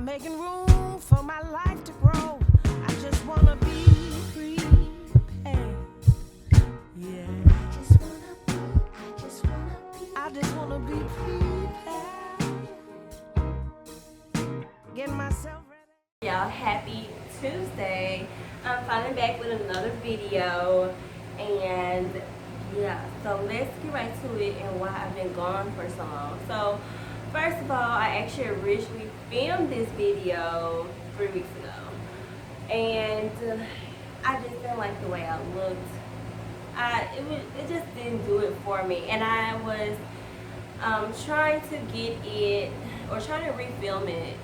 making room for my life to grow. I just wanna be prepared. Yeah. I just wanna be prepared. Get myself ready. Y'all, happy Tuesday. I'm finally back with another video, and yeah, so let's get right to it and why I've been gone for so long. So first of all, I actually originally filmed this video 3 weeks ago, and I just didn't like the way I looked. It just didn't do it for me, and I was trying to get it, or trying to refilm it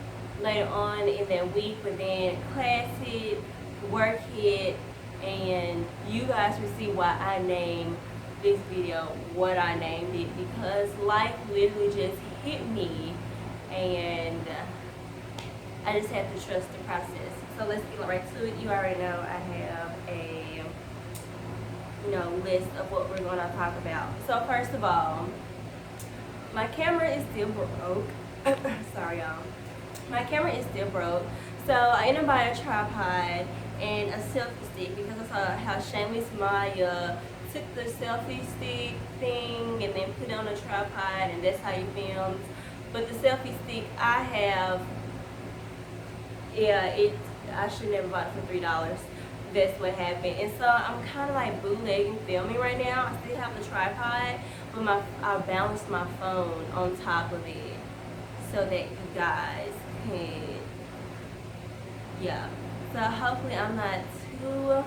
later on in that week, but then class hit, work hit, and you guys will see why I named this video what I named it, because life literally just hit me, and I just have to trust the process. So let's get right to it. You already know I have a list of what we're going to talk about. So first of all, my camera is still broke. Sorry, y'all. My camera is still broke, so I ended up buying a tripod and a selfie stick because I saw how Shameless Maya took the selfie stick thing and then put it on a tripod, and that's how you filmed. But the selfie stick I have, I should never bought it for $3. That's what happened. And so I'm kind of like bootlegging filming right now. I still have the tripod, but I balanced my phone on top of it so that you guys can, yeah. So hopefully I'm not too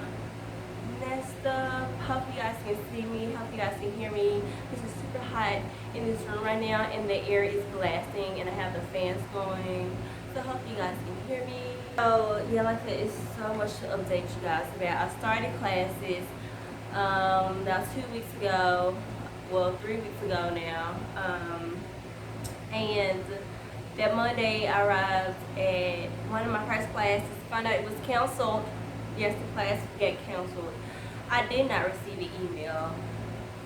messed up. Hopefully you guys can see me. Hopefully you guys can hear me. This is super hot in this room right now, and the air is blasting, and I have the fans going. So hopefully you guys can hear me. So yeah, like I said, it's so much to update you guys about. I started classes about 2 weeks ago, well 3 weeks ago now, and that Monday I arrived at one of my first classes, found out it was canceled. Yes, the class got canceled. I did not receive an email,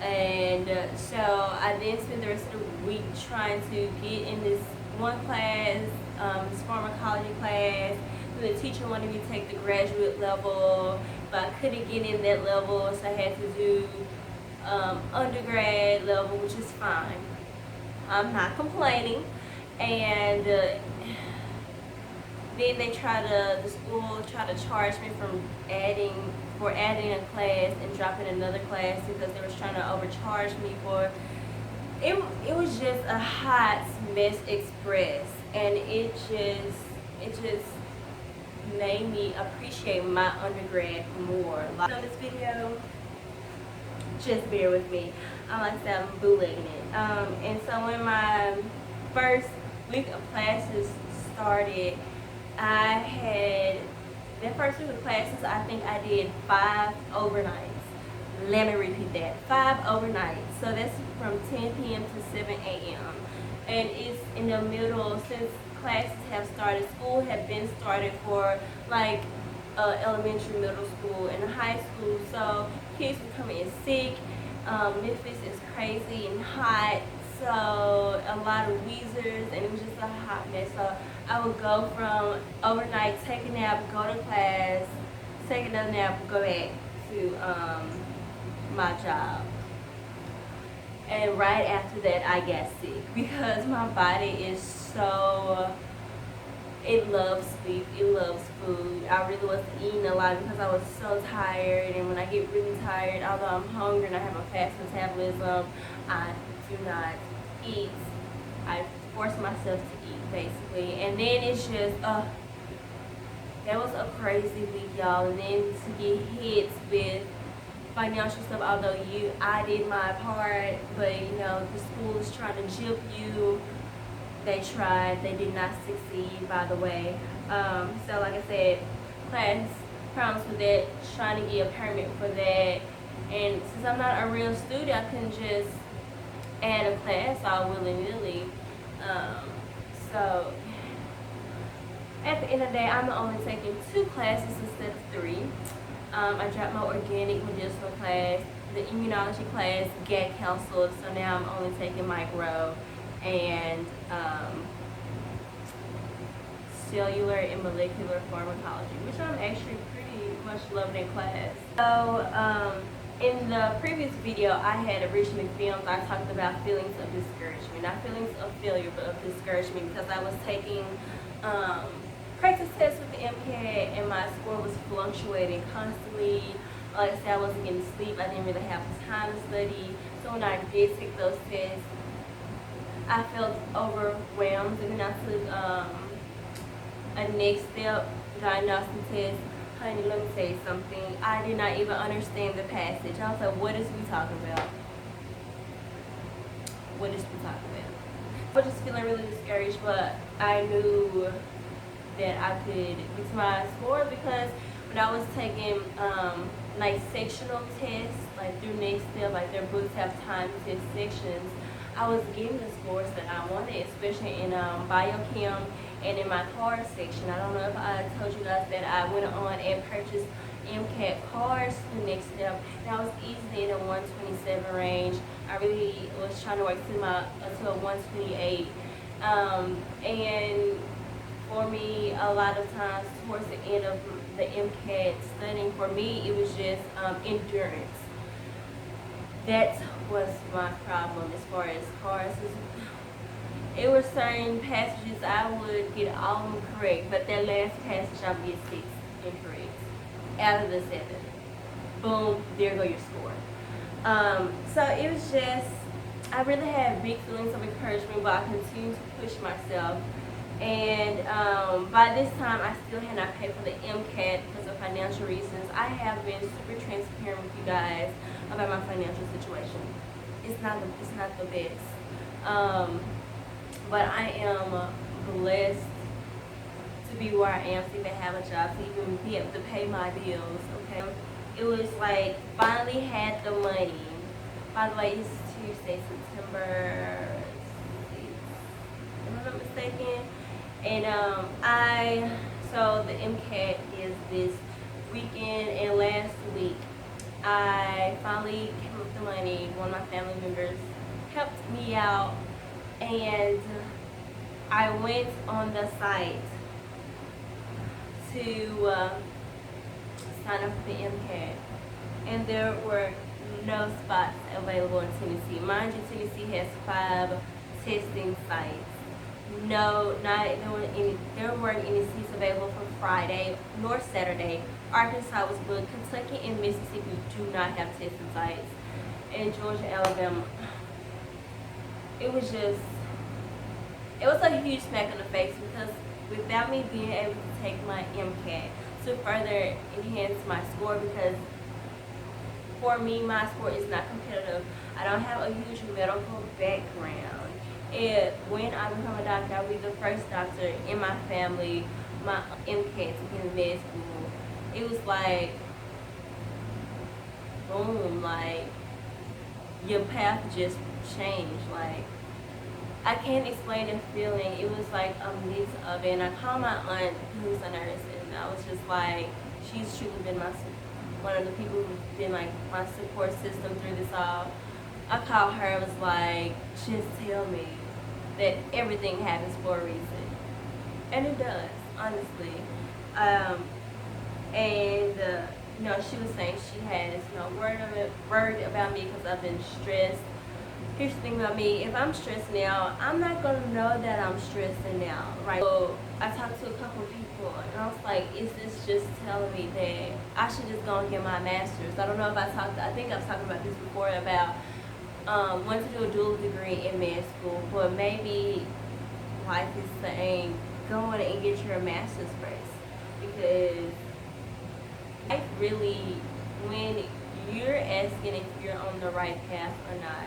and so I then spent the rest of the week trying to get in this one class, this pharmacology class. The teacher wanted me to take the graduate level, but I couldn't get in that level, so I had to do undergrad level, which is fine. I'm not complaining. And then the school tried to charge me for adding a class and dropping another class because they was trying to overcharge me for it. It was just a hot mess express, and it just made me appreciate my undergrad more. Like on this video, just bear with me. Like I said, I'm bootlegging it. And so when my first week of classes started, I had, that first week of classes, I think I did 5 overnights. Let me repeat that, 5 overnights. So that's from 10 p.m. to 7 a.m. And it's in the middle, since classes have started, school had been started for like elementary, middle school, and high school. So kids were coming in sick. Memphis is crazy and hot, so a lot of wheezers, and it was just a hot mess. So I would go from overnight, take a nap, go to class, take another nap, go back to my job. And right after that, I got sick because my body is so, it loves sleep, it loves food. I really wasn't eating a lot because I was so tired, and when I get really tired, although I'm hungry and I have a fast metabolism, I do not eat. I force myself to eat, basically. And then it's just, that was a crazy week, y'all. And then to get hit with financial stuff, although I did my part, but the school is trying to jip you. They tried, they did not succeed, by the way. So like I said, class problems with that, trying to get a permit for that. And since I'm not a real student, I couldn't just add a class all willy-nilly. So at the end of the day, I'm only taking 2 classes instead of 3. I dropped my organic medicinal class. The immunology class got canceled, so now I'm only taking micro. And cellular and molecular pharmacology, which I'm actually pretty much loving in class. So in the previous video I had originally filmed, I talked about feelings of discouragement, not feelings of failure, but of discouragement, because I was taking practice tests with the MCAT and my score was fluctuating constantly. Like I said, I wasn't getting sleep, I didn't really have the time to study. So when I did take those tests, I felt overwhelmed, and then I took a next step diagnostic test. Honey, let me tell you something. I did not even understand the passage. I was like, what is we talking about? What is we talking about? I was just feeling really discouraged, but I knew that I could get to my score, because when I was taking like sectional tests, like through next step, like their books have time test sections, I was getting the scores that I wanted, especially in biochem and in my card section. I don't know if I told you guys that I went on and purchased MCAT cards the next step, and I was easily in a 127 range. I really was trying to work to a 128, and for me, a lot of times towards the end of the MCAT studying, for me, it was just endurance. That was my problem as far as cards. It were certain passages I would get all of them correct, but that last passage I would get 6 incorrect out of the 7. Boom, there go your score. So it was just, I really had big feelings of encouragement, but I continued to push myself. And by this time, I still had not paid for the MCAT because of financial reasons. I have been super transparent with you guys about my financial situation. It's not the best. But I am blessed to be where I am, to even have a job, to even be able to pay my bills, okay? It was like, finally had the money. By the way, it's Tuesday, September 6th, am I not mistaken? And so the MCAT is this weekend, and last week I finally came up with the money. One of my family members helped me out, and I went on the site to sign up for the MCAT, and there were no spots available in Tennessee. Mind you, Tennessee has 5 testing sites. No, there weren't any seats available for Friday nor Saturday. Arkansas was booked. Kentucky and Mississippi do not have testing sites. And Georgia, Alabama. It was a huge smack in the face, because without me being able to take my MCAT to further enhance my score, because for me, my score is not competitive. I don't have a huge medical background. When I become a doctor, I'll be the first doctor in my family, my MCAT, to get in med school. It was like, boom, like, your path just changed. Like, I can't explain the feeling. It was like a mix of it. And I called my aunt, who's a nurse, and I was just like, she's truly been one of the people who's been like my support system through this all. I called her and was like, just tell me that everything happens for a reason. And it does, honestly. She was saying she has worried about me because I've been stressed. Here's the thing about me: if I'm stressed now, I'm not gonna know that I'm stressing now, right? So I talked to a couple of people, and I was like, is this just telling me that I should just go and get my master's? I don't know if I think I've talked about this before, about wanting to do a dual degree in med school, but maybe life is saying go on and get your master's first, because life really, when you're asking if you're on the right path or not,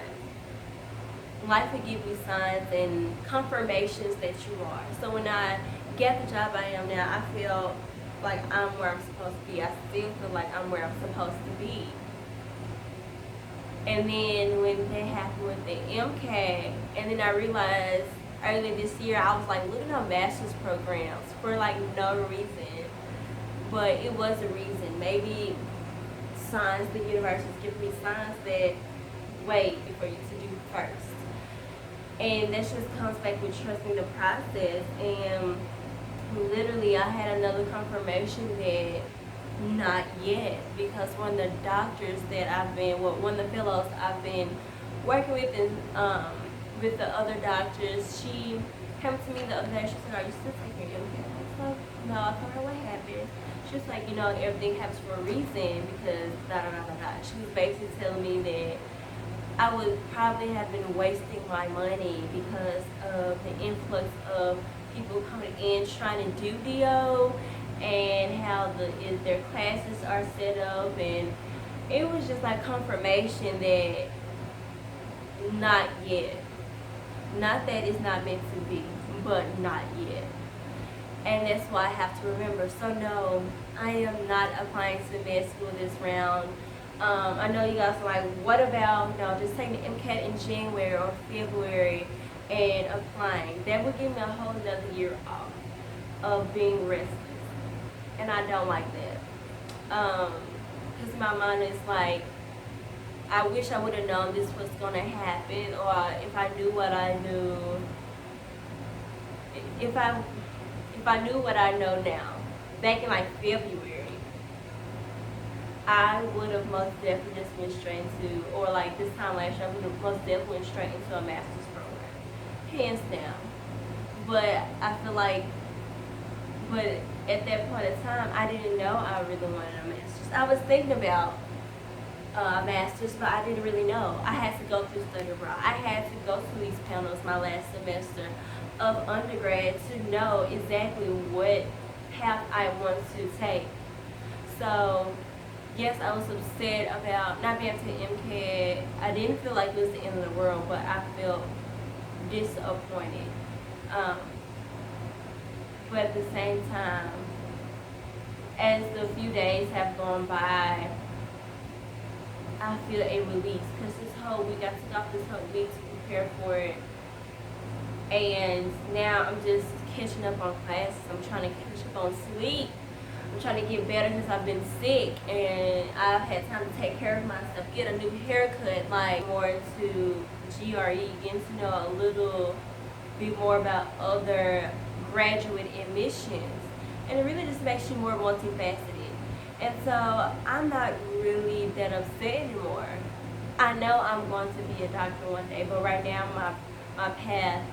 life will give you signs and confirmations that you are. So when I get the job I am now, I feel like I'm where I'm supposed to be. I still feel like I'm where I'm supposed to be. And then when that happened with the MCAT, and then I realized earlier this year, I was like looking at master's programs for like no reason, but it was a reason. Maybe signs, the universe is giving me signs that wait for you to do first. And that just comes back with trusting the process. And literally I had another confirmation that not yet, because one of the doctors that one of the fellows I've been working with, and with the other doctors, she came to me the other day. She said, "Are you still taking your MCAT?" I was like, "No." I told her what happened. She was like, everything happens for a reason because da da da da da. She was basically telling me that I would probably have been wasting my money because of the influx of people coming in trying to do DO, and how their classes are set up, and it was just like confirmation that not yet. Not that it's not meant to be, but not yet. And that's why I have to remember. So no, I am not applying to med school this round. I know you guys are like, what about just taking the MCAT in January or February and applying? That would give me a whole another year off of being restless, and I don't like that. Because my mind is like, I wish I would have known this was gonna happen, or if I knew what I knew, if I knew what I know now, back in like February, I would have most definitely just went straight into, or like this time last year, I would have most definitely went straight into a master's program, hands down. But I feel like, but at that point in time, I didn't know I really wanted a master's. I was thinking about a master's, but I didn't really know. I had to go through study abroad. I had to go through these panels my last semester of undergrad to know exactly what path I want to take. So yes, I was upset about not being able to MCAT. I didn't feel like it was the end of the world, but I felt disappointed. But at the same time, as the few days have gone by, I feel a release, because this whole week, I took off this whole week to prepare for it. And now I'm just catching up on classes. I'm trying to catch up on sleep. I'm trying to get better because I've been sick, and I've had time to take care of myself, get a new haircut, like more into GRE, getting to know a little bit more about other graduate admissions. And it really just makes you more multifaceted. And so I'm not really that upset anymore. I know I'm going to be a doctor one day, but right now my path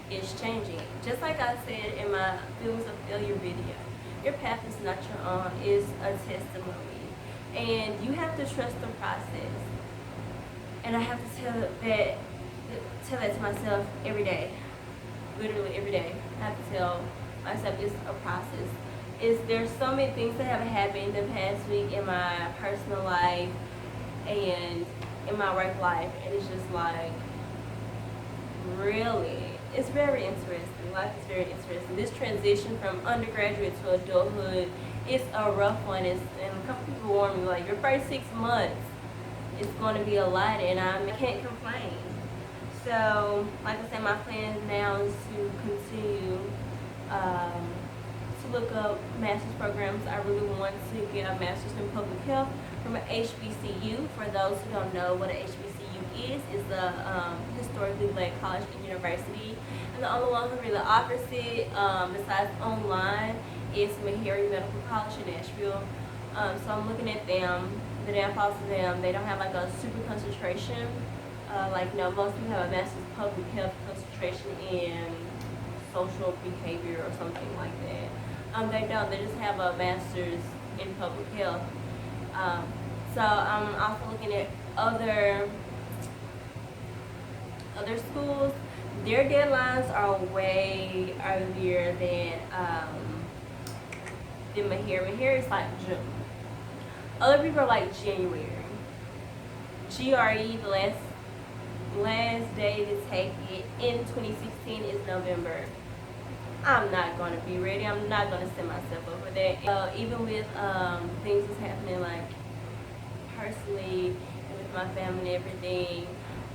is changing. Just like I said in my Feelings of Failure video, your path is not your own, it's a testimony. And you have to trust the process. And I have to tell that to myself every day. Literally every day. I have to tell myself it's a process. There's so many things that have happened in the past week in my personal life and in my work life, and it's just like, really, it's very interesting. Life is very interesting. This transition from undergraduate to adulthood is a rough one. And a couple people warned me, like, your first 6 months is going to be a lot, and I can't complain. So, like I said, my plan now is to continue to look up master's programs. I really want to get a master's in public health from an HBCU. For those who don't know what an HBCU is a historically black college and university. And the only one who really offers it, besides online, is Meharry Medical College in Nashville. So I'm looking at them, the downfalls of them. They don't have like a super concentration. Most people have a master's public health concentration in social behavior or something like that. They don't. They just have a master's in public health. So I'm also looking at other schools. Their deadlines are way earlier than Meharry. Meharry is like June. Other people are like January. GRE, the last day to take it in 2016 is November. I'm not going to be ready. I'm not going to set myself up for that. Even with things that's happening, like personally and with my family and everything,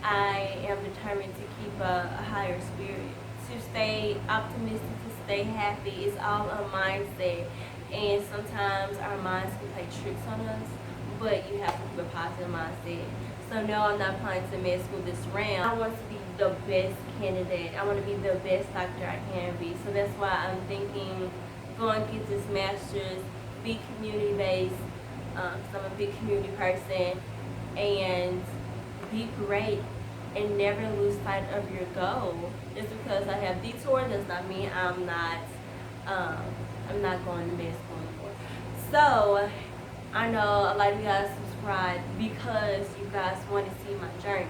I am determined to keep a higher spirit, to stay optimistic, to stay happy. It's all a mindset, and sometimes our minds can play tricks on us, but you have to keep a positive mindset. So no, I'm not applying to med school this round. I want to be the best candidate. I want to be the best doctor I can be. So that's why I'm thinking masters, be community based, because I'm a big community person, and be great and never lose sight of your goal. Just because I have detour does not mean um, I'm not going to med school anymore. So I know a lot of you guys subscribe because you guys want to see my journey,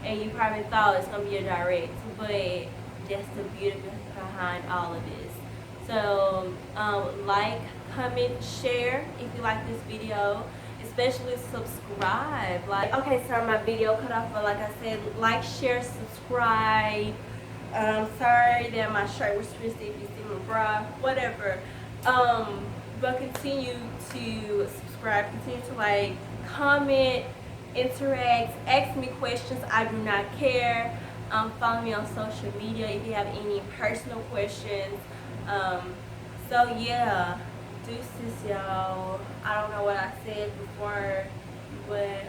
and you probably thought it's gonna be a direct, but that's the beauty behind all of this. So like, comment, share if you like this video, especially subscribe. Like, okay, sorry my video cut off, but like I said, like, share, subscribe. Sorry that my shirt was twisted, if you see my bra, whatever. But continue to subscribe, continue to like, comment, interact, ask me questions. I do not care. Follow me on social media if you have any personal questions. So yeah, deuces, y'all. I don't know what I said before, but